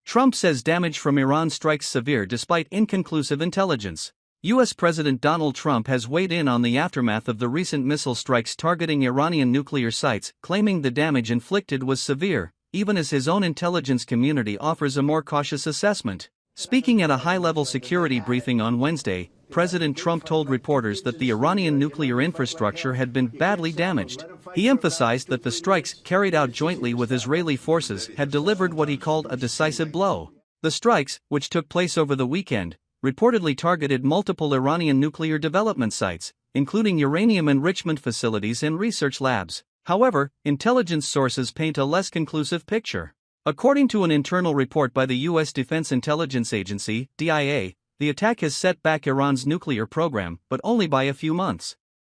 Trump says damage from Iran strikes severe despite inconclusive intelligence. U.S. President Donald Trump has weighed in on the aftermath of the recent missile strikes targeting Iranian nuclear sites, claiming the damage inflicted was severe, even as his own intelligence community offers a more cautious assessment. Speaking at a high-level security briefing on Wednesday, President Trump told reporters that the Iranian nuclear infrastructure had been badly damaged. He emphasized that the strikes, carried out jointly with Israeli forces, had delivered what he called a decisive blow. The strikes, which took place over the weekend, reportedly targeted multiple Iranian nuclear development sites, including uranium enrichment facilities and research labs. However, intelligence sources paint a less conclusive picture. According to an internal report by the U.S. Defense Intelligence Agency, DIA, the attack has set back Iran's nuclear program, but only by a few months.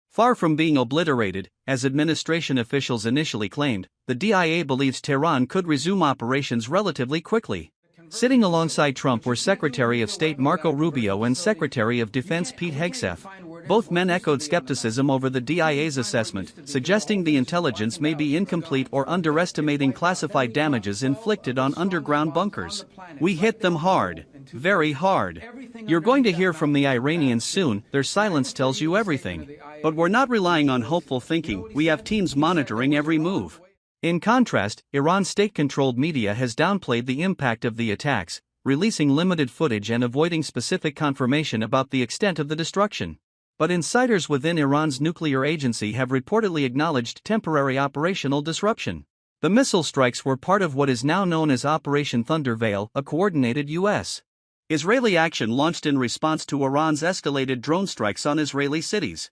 Far from being obliterated, as administration officials initially claimed, the DIA believes Tehran could resume operations relatively quickly. Sitting alongside Trump were Secretary of State Marco Rubio and Secretary of Defense Pete Hegseth. Both men echoed skepticism over the DIA's assessment, suggesting the intelligence may be incomplete or underestimating classified damages inflicted on underground bunkers. "We hit them hard. Very hard. You're going to hear from the Iranians soon, their silence tells you everything. But we're not relying on hopeful thinking, we have teams monitoring every move." In contrast, Iran's state-controlled media has downplayed the impact of the attacks, releasing limited footage and avoiding specific confirmation about the extent of the destruction. But insiders within Iran's nuclear agency have reportedly acknowledged temporary operational disruption. The missile strikes were part of what is now known as Operation Thunder Veil, a coordinated U.S. Israeli action launched in response to Iran's escalated drone strikes on Israeli cities.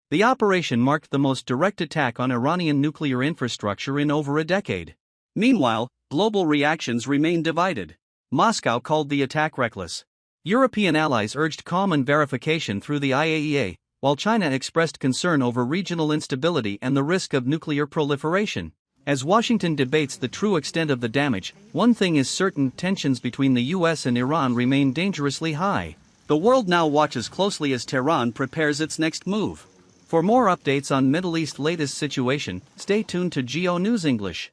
The operation marked the most direct attack on Iranian nuclear infrastructure in over a decade. Meanwhile, global reactions remain divided. Moscow called the attack reckless. European allies urged calm and verification through the IAEA, while China expressed concern over regional instability and the risk of nuclear proliferation. As Washington debates the true extent of the damage, one thing is certain: tensions between the U.S. and Iran remain dangerously high. The world now watches closely as Tehran prepares its next move. For more updates on Middle East latest situation, stay tuned to Geo News English.